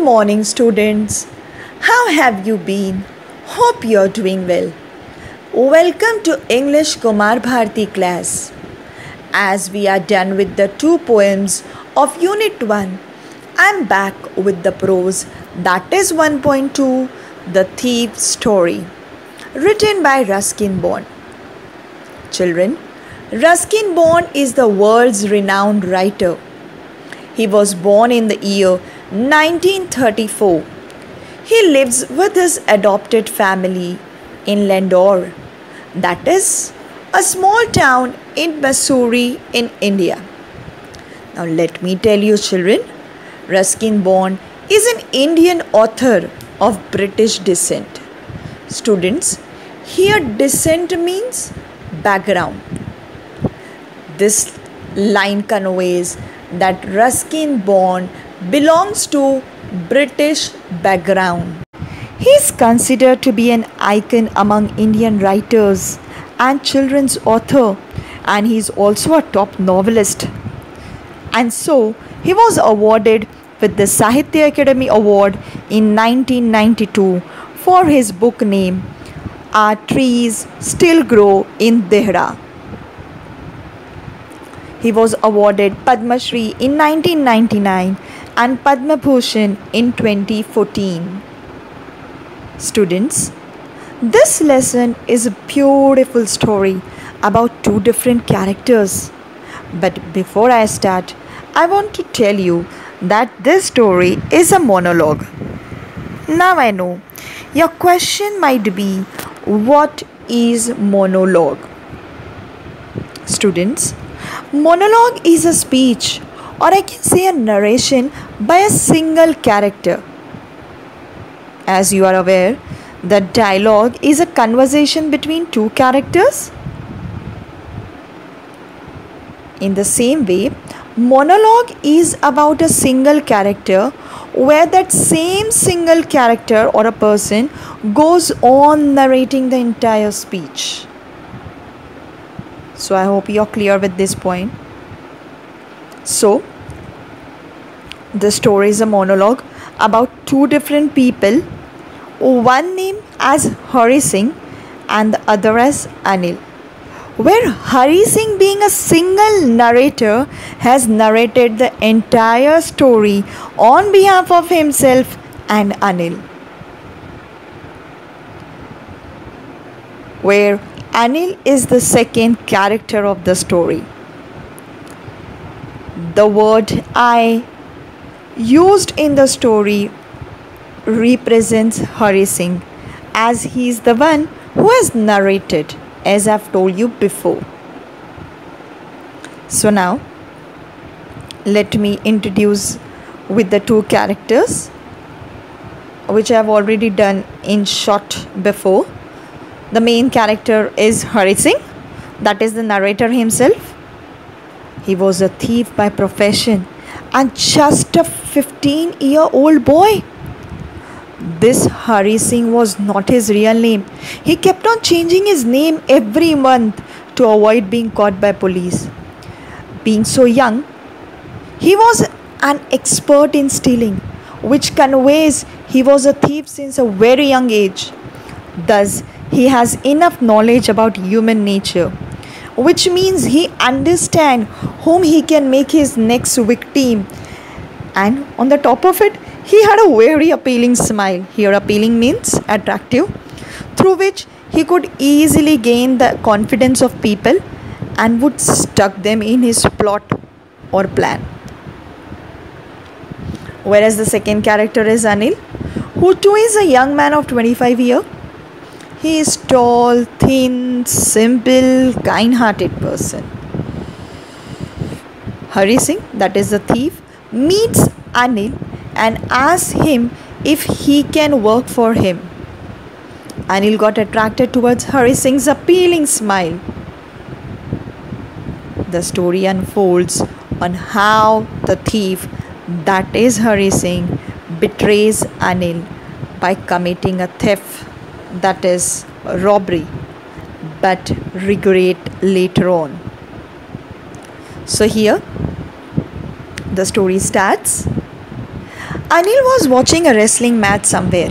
morning, students. How have you been? Hope you're doing well. Welcome to English Kumar Bharti class. As we are done with the two poems of Unit 1, I'm back with the prose, that is 1.2, The Thief's Story, written by Ruskin Bond. Children, Ruskin Bond is the world's renowned writer. He was born in the year 1934. He lives with his adopted family in Landore, that is a small town in Missouri in India. Now let me tell you, children, Ruskin Bond is an Indian author of British descent. Students, here descent means background. This line conveys that Ruskin Bond belongs to British background. He is considered to be an icon among Indian writers and children's author, and he is also a top novelist. And so he was awarded with the Sahitya Akademi Award in 1992 for his book name Our Trees Still Grow in Dehra. He was awarded Padma Shri in 1999 and Padma Bhushan in 2014. Students, this lesson is a beautiful story about two different characters. But before I start, I want to tell you that this story is a monologue. Now I know your question might be, what is monologue? Students, monologue is a speech, or I can say a narration by a single character. As you are aware, the dialogue is a conversation between two characters. In the same way, monologue is about a single character where that same single character or a person goes on narrating the entire speech. So I hope you are clear with this point. So the story is a monologue about two different people, one named as Hari Singh and the other as Anil, where Hari Singh, being a single narrator, has narrated the entire story on behalf of himself and Anil, where Anil is the second character of the story. The word I used in the story represents Hari Singh, as he is the one who has narrated, as I have told you before. So now let me introduce with the two characters, which I have already done in short before. The main character is Hari Singh, that is the narrator himself. He was a thief by profession and just a 15-year-old boy. This Hari Singh was not his real name. He kept on changing his name every month to avoid being caught by police. Being so young, he was an expert in stealing, which conveys he was a thief since a very young age. Thus, he has enough knowledge about human nature, which means he understands whom he can make his next victim. And on the top of it, he had a very appealing smile. Here appealing means attractive, through which he could easily gain the confidence of people and would stuck them in his plot or plan. Whereas the second character is Anil, who too is a young man of 25 years. He is tall, thin, simple, kind-hearted person. Hari Singh, that is the thief, meets Anil and asks him if he can work for him. Anil got attracted towards Hari Singh's appealing smile. The story unfolds on how the thief, that is Hari Singh, betrays Anil by committing a theft, that is robbery, but regret later on. So here the story starts. Anil was watching a wrestling match somewhere.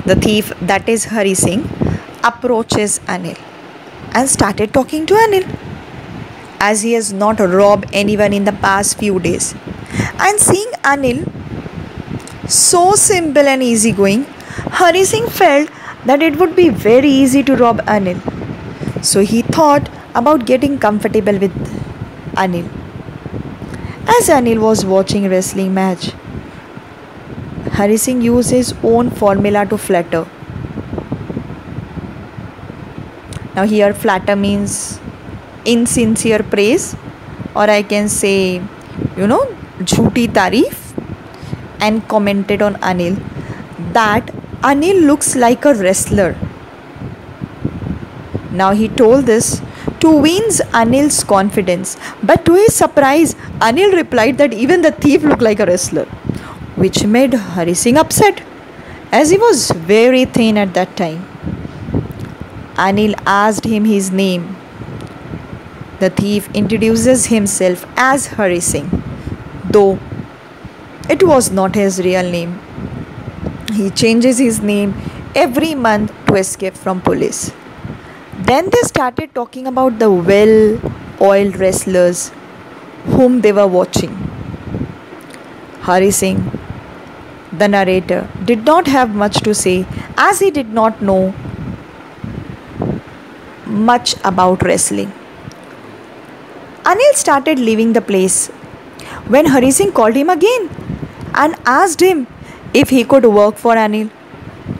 The thief, that is Hari Singh, approaches Anil and started talking to Anil as he has not robbed anyone in the past few days. And seeing Anil so simple and easygoing, Hari Singh felt that it would be very easy to rob Anil. So he thought about getting comfortable with Anil. As Anil was watching a wrestling match, Hari Singh used his own formula to flatter. Now here flatter means insincere praise, or I can say, jhooti tareef, and commented on Anil that Anil looks like a wrestler. Now he told this to win Anil's confidence, but to his surprise, Anil replied that even the thief looked like a wrestler, which made Hari Singh upset as he was very thin at that time. Anil asked him his name. The thief introduces himself as Hari Singh, though it was not his real name. He changes his name every month to escape from police. Then they started talking about the well-oiled wrestlers whom they were watching. Hari Singh, the narrator, did not have much to say as he did not know much about wrestling. Anil started leaving the place when Hari Singh called him again and asked him if he could work for Anil.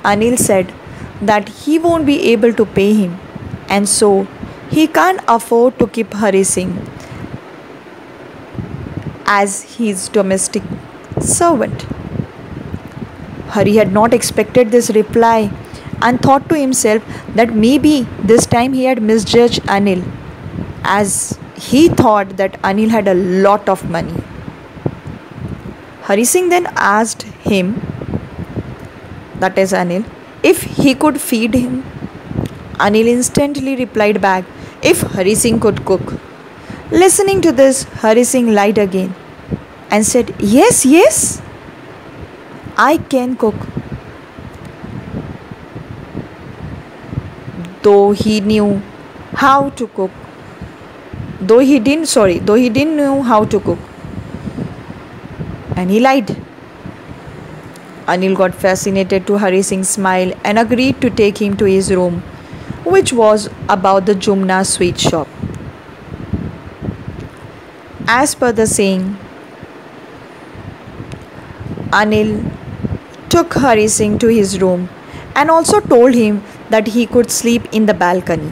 Anil said that he won't be able to pay him, and so he can't afford to keep Hari Singh as his domestic servant. Hari had not expected this reply and thought to himself that maybe this time he had misjudged Anil, as he thought that Anil had a lot of money. Hari Singh then asked him, that is Anil, if he could feed him. Anil instantly replied back, if Hari Singh could cook. Listening to this, Hari Singh lied again and said, yes, I can cook. Though he knew how to cook. Though he didn't know how to cook. And he lied. Anil got fascinated to Hari Singh's smile and agreed to take him to his room, which was about the Jumna sweet shop. As per the saying, Anil took Hari Singh to his room and also told him that he could sleep in the balcony.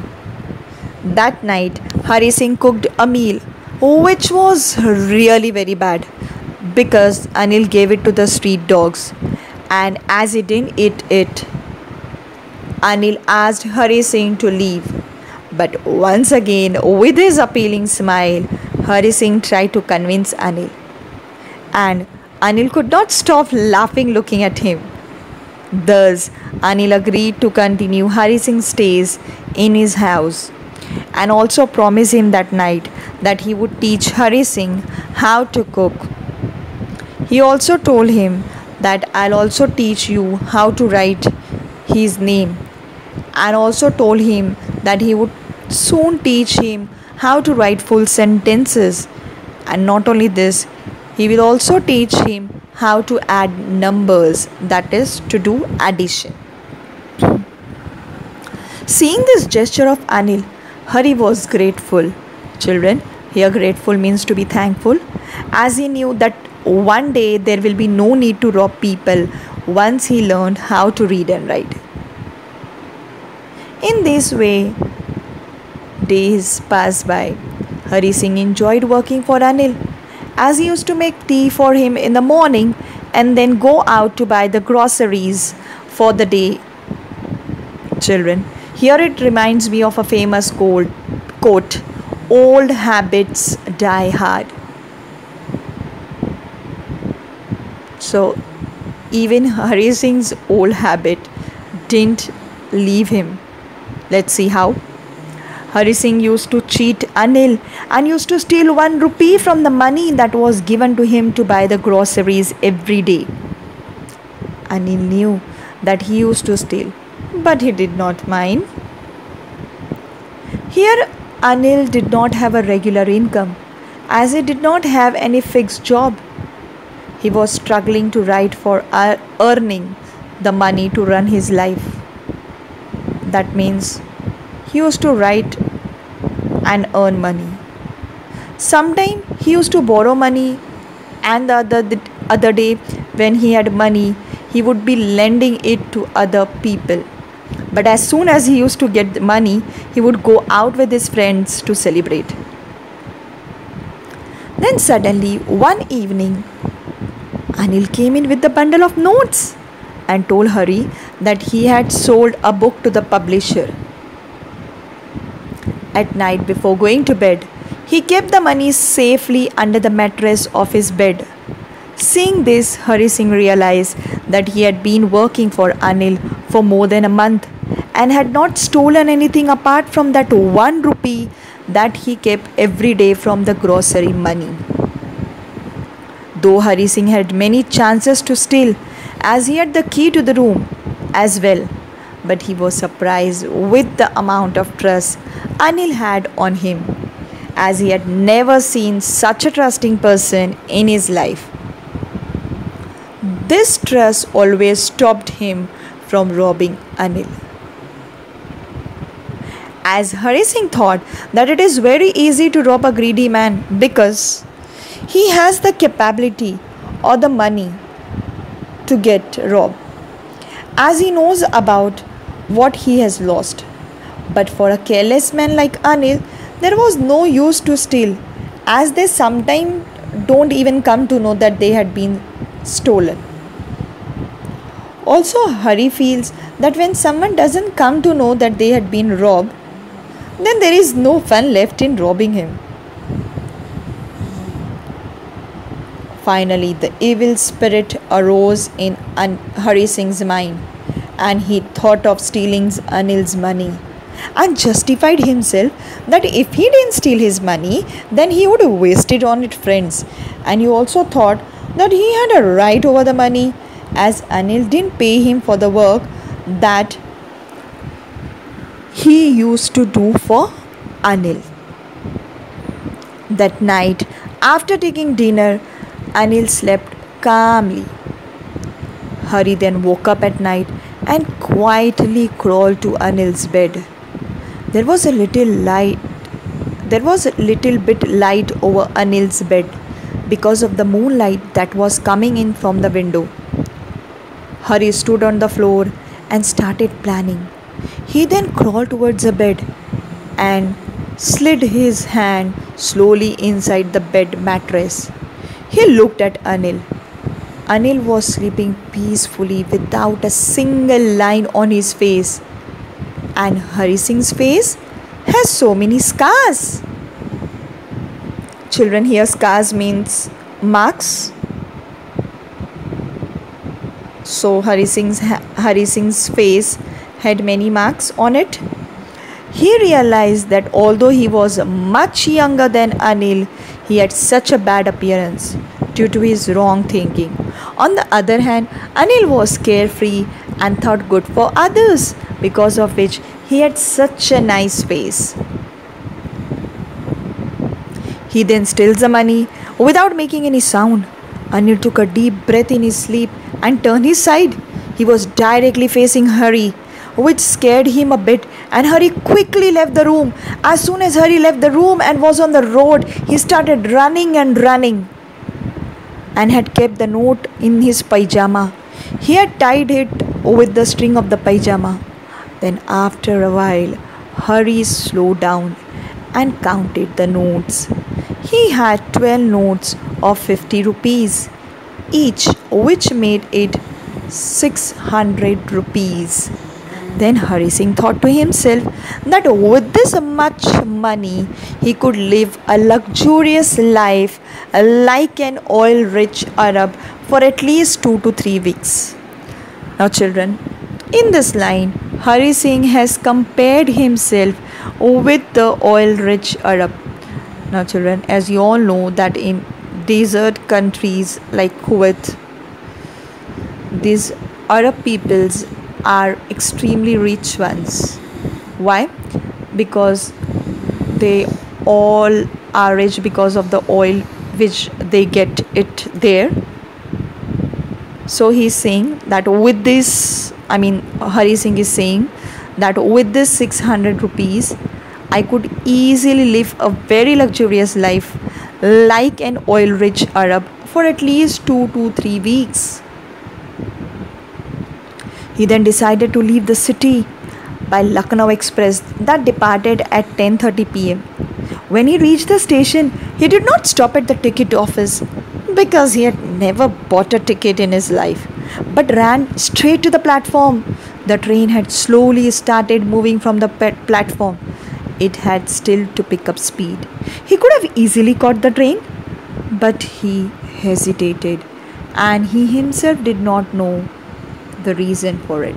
That night, Hari Singh cooked a meal which was really very bad because Anil gave it to the street dogs, and as he didn't eat it, Anil asked Hari Singh to leave. But once again, with his appealing smile, Hari Singh tried to convince Anil, and Anil could not stop laughing looking at him. Thus, Anil agreed to continue Hari Singh's stays in his house and also promised him that night that he would teach Hari Singh how to cook. He also told him that I'll also teach you how to write his name, and also told him that he would soon teach him how to write full sentences. And not only this, he will also teach him how to add numbers, that is, to do addition. Seeing this gesture of Anil, Hari was grateful. Children, here grateful means to be thankful, as he knew that one day there will be no need to rob people once he learned how to read and write. In this way, days passed by. Hari Singh enjoyed working for Anil, as he used to make tea for him in the morning and then go out to buy the groceries for the day. Children, here it reminds me of a famous quote, old habits die hard. So, even Hari Singh's old habit didn't leave him. Let's see how. Hari Singh used to cheat Anil and used to steal 1 rupee from the money that was given to him to buy the groceries every day. Anil knew that he used to steal, but he did not mind. Here, Anil did not have a regular income as he did not have any fixed job. He was struggling to write for earning the money to run his life. That means he used to write and earn money. Sometimes he used to borrow money, and the other day when he had money, he would be lending it to other people. But as soon as he used to get the money, he would go out with his friends to celebrate. Then suddenly, one evening, Anil came in with a bundle of notes and told Hari that he had sold a book to the publisher. At night, before going to bed, he kept the money safely under the mattress of his bed. Seeing this, Hari Singh realized that he had been working for Anil for more than a month and had not stolen anything apart from that 1 rupee that he kept every day from the grocery money. Though Hari Singh had many chances to steal, as he had the key to the room as well, but he was surprised with the amount of trust Anil had on him, as he had never seen such a trusting person in his life. This trust always stopped him from robbing Anil. As Hari Singh thought that it is very easy to rob a greedy man because he has the capability or the money to get robbed, as he knows about what he has lost. But for a careless man like Anil, there was no use to steal, as they sometimes don't even come to know that they had been stolen. Also, Hari feels that when someone doesn't come to know that they had been robbed, then there is no fun left in robbing him. Finally, the evil spirit arose in Hari Singh's mind, and he thought of stealing Anil's money and justified himself that if he didn't steal his money, then he would waste it on his friends. And he also thought that he had a right over the money, as Anil didn't pay him for the work that he used to do for Anil. That night, after taking dinner, Anil slept calmly. Hari then woke up at night and quietly crawled to Anil's bed. There was a little light. There was a little bit light over Anil's bed because of the moonlight that was coming in from the window. Hari stood on the floor and started planning. He then crawled towards the bed and slid his hand slowly inside the bed mattress. He looked at Anil. Anil was sleeping peacefully without a single line on his face. And Hari Singh's face has so many scars. Children, here scars means marks. So Hari Singh's face had many marks on it. He realized that although he was much younger than Anil, he had such a bad appearance due to his wrong thinking. On the other hand, Anil was carefree and thought good for others, because of which he had such a nice face. He then steals the money without making any sound. Anil took a deep breath in his sleep and turned his side. He was directly facing Hari, which scared him a bit, and Hari quickly left the room. As soon as Hari left the room and was on the road, he started running and had kept the note in his pajama. He had tied it with the string of the pajama. Then after a while, Hari slowed down and counted the notes. He had 12 notes of 50 rupees each, which made it 600 rupees. Then Hari Singh thought to himself that with this much money, he could live a luxurious life like an oil-rich Arab for at least 2 to 3 weeks. Now children, in this line, Hari Singh has compared himself with the oil-rich Arab. Now children, as you all know that in desert countries like Kuwait, these Arab peoples are extremely rich ones. Why? Because they all are rich because of the oil which they get it there. So he's saying that with this, Hari Singh is saying that with this 600 rupees, I could easily live a very luxurious life like an oil rich Arab for at least 2 to 3 weeks. He then decided to leave the city by Lucknow Express that departed at 10:30 p.m. When he reached the station, he did not stop at the ticket office because he had never bought a ticket in his life, but ran straight to the platform. The train had slowly started moving from the platform. It had still to pick up speed. He could have easily caught the train, but he hesitated and he himself did not know the reason for it.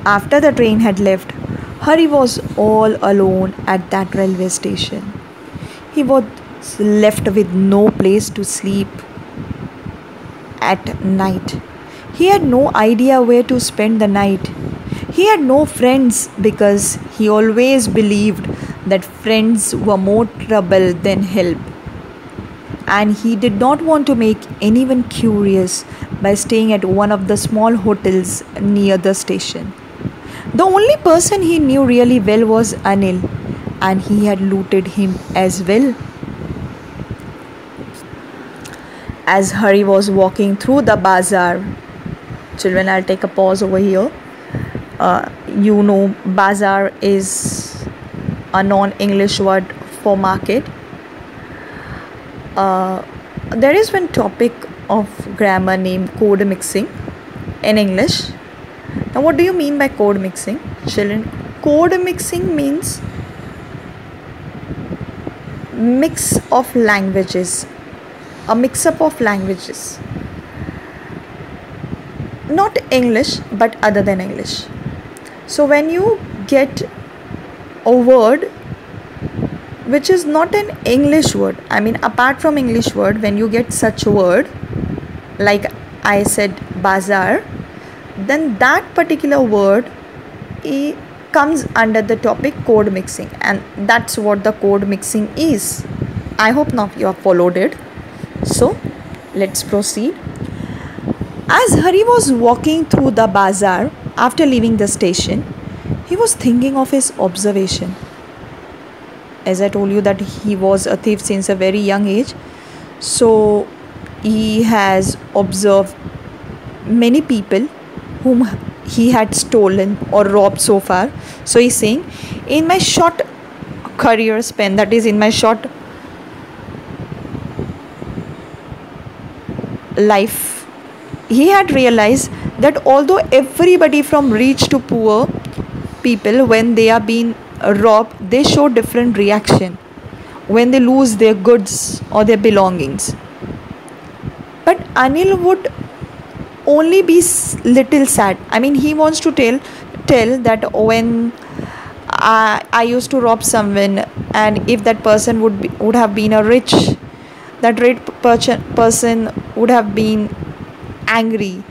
After the train had left, Hari was all alone at that railway station. He was left with no place to sleep at night. He had no idea where to spend the night. He had no friends because he always believed that friends were more trouble than help. And he did not want to make anyone curious by staying at one of the small hotels near the station. The only person he knew really well was Anil, and he had looted him as well. As Hari was walking through the bazaar, children, I'll take a pause over here. Bazaar is a non-English word for market. There is one topic of grammar named code mixing in English. Now, what do you mean by code mixing, children? Code mixing means mix of languages, a mix-up of languages. Not English, but other than English. So when you get a word which is not an English word, apart from English word, when you get such a word, like I said bazaar, then that particular word comes under the topic code mixing, and that's what the code mixing is. I hope now you have followed it. So let's proceed. As Hari was walking through the bazaar after leaving the station, he was thinking of his observation. As I told you that he was a thief since a very young age, so he has observed many people whom he had stolen or robbed so far. So he's saying, in my short career span, that is in my short life, he had realized that although everybody from rich to poor people, when they are being robbed, they show different reaction when they lose their goods or their belongings. But Anil would only be little sad. He wants to tell that when I used to rob someone, and if that person would have been a rich, that rich person would have been angry.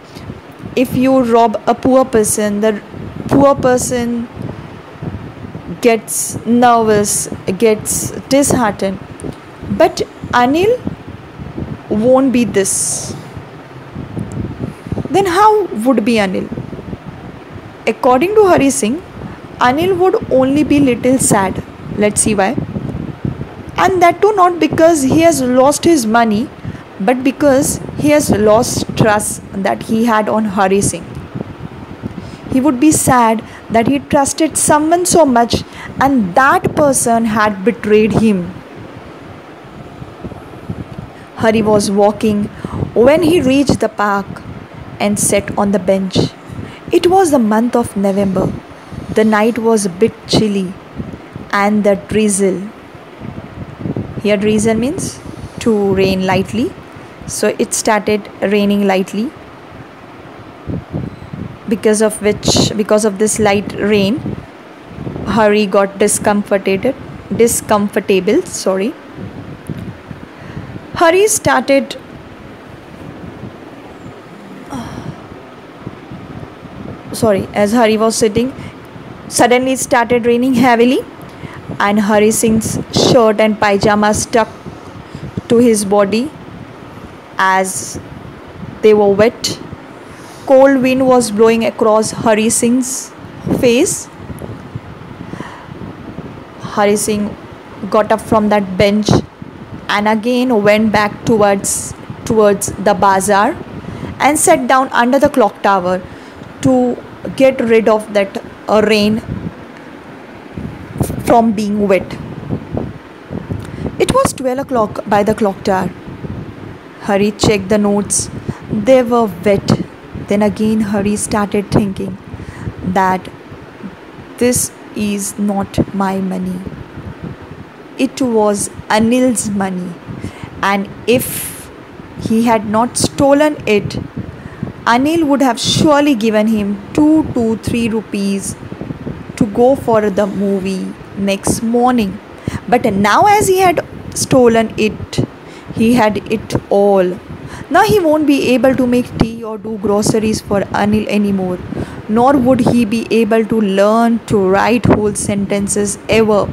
If you rob a poor person, the poor person gets nervous, gets disheartened. But Anil won't be this. Then how would be Anil? According to Hari Singh, Anil would only be little sad. Let's see why. And that too not because he has lost his money, but because he has lost trust that he had on Hari Singh. He would be sad that he trusted someone so much and that person had betrayed him. Hari was walking when he reached the park and sat on the bench. It was the month of November. The night was a bit chilly and the drizzle. Here drizzle means to rain lightly. So it started raining lightly. Because of this light rain, Hari got discomfortable. Hari started as Hari was sitting, suddenly it started raining heavily, and Hari Singh's shirt and pajama stuck to his body as they were wet. Cold wind was blowing across Hari Singh's face. Hari Singh got up from that bench and again went back towards the bazaar and sat down under the clock tower to get rid of that rain from being wet. It was 12 o'clock by the clock tower. Hari checked the notes. They were wet. Then again Hari started thinking that this is not my money. It was Anil's money, and if he had not stolen it, Anil would have surely given him 2 to 3 rupees to go for the movie next morning. But now, as he had stolen it, he had it all. Now he won't be able to make tea or do groceries for Anil anymore, nor would he be able to learn to write whole sentences ever.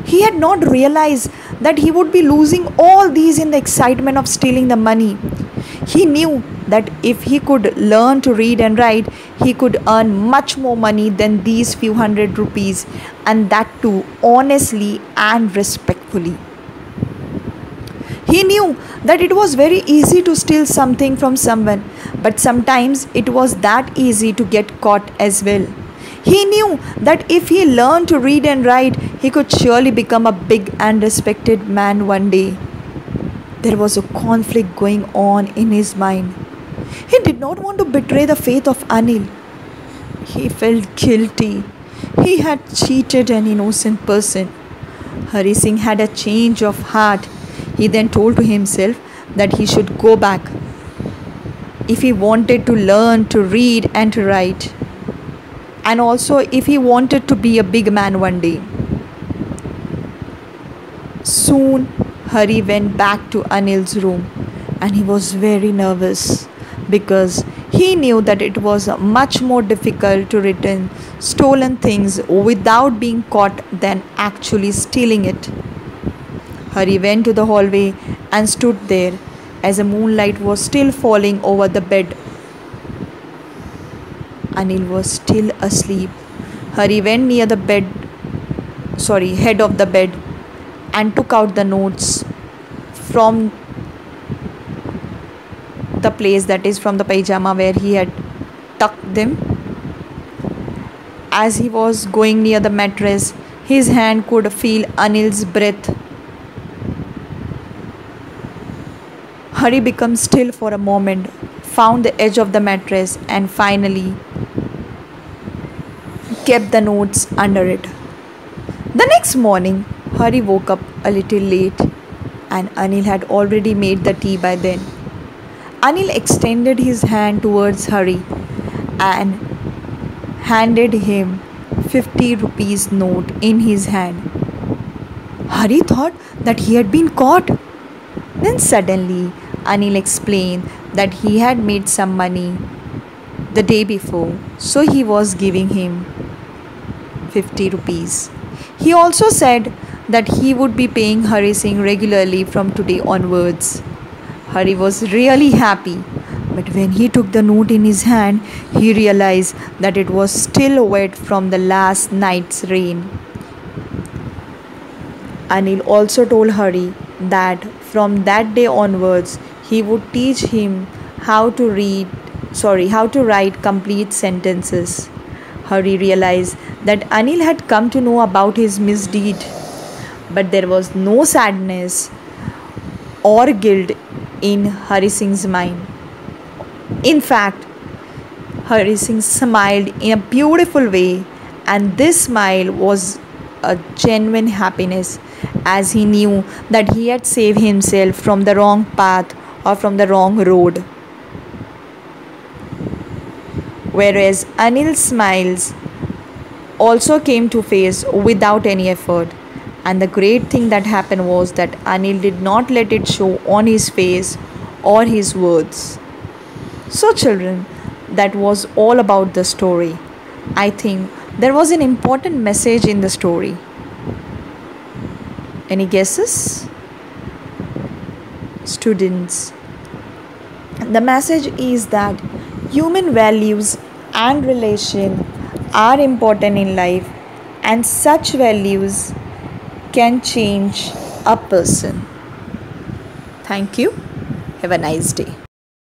He had not realized that he would be losing all these in the excitement of stealing the money. He knew that if he could learn to read and write, he could earn much more money than these few hundred rupees, and that too honestly and respectfully. He knew that it was very easy to steal something from someone, but sometimes it was that easy to get caught as well. He knew that if he learned to read and write, he could surely become a big and respected man one day. There was a conflict going on in his mind. He did not want to betray the faith of Anil. He felt guilty. He had cheated an innocent person. Hari Singh had a change of heart. He then told to himself that he should go back if he wanted to learn to read and to write, and also if he wanted to be a big man one day. Soon Hari went back to Anil's room, and he was very nervous because he knew that it was much more difficult to return stolen things without being caught than actually stealing it. Hari went to the hallway and stood there as the moonlight was still falling over the bed. Anil was still asleep. Hari went near the head of the bed and took out the notes from the place, that is from the pajama where he had tucked them. As he was going near the mattress, his hand could feel Anil's breath. Hari became still for a moment, found the edge of the mattress, and finally kept the notes under it. The next morning, Hari woke up a little late, and Anil had already made the tea by then. Anil extended his hand towards Hari and handed him 50 rupees note in his hand. Hari thought that he had been caught. Then suddenly Anil explained that he had made some money the day before, so he was giving him 50 rupees. He also said that he would be paying Hari Singh regularly from today onwards. Hari was really happy, but when he took the note in his hand, he realized that it was still wet from the last night's rain. Anil also told Hari that from that day onwards, he would teach him how to write complete sentences. Hari realized that Anil had come to know about his misdeed, but there was no sadness or guilt in Hari Singh's mind. In fact, Hari Singh smiled in a beautiful way, and this smile was a genuine happiness, as he knew that he had saved himself from the wrong path or from the wrong road. Whereas Anil's smiles also came to face without any effort. And the great thing that happened was that Anil did not let it show on his face or his words. So children, that was all about the story. I think there was an important message in the story. Any guesses? Students, the message is that human values and relation are important in life, and such values can change a person. Thank you. Have a nice day.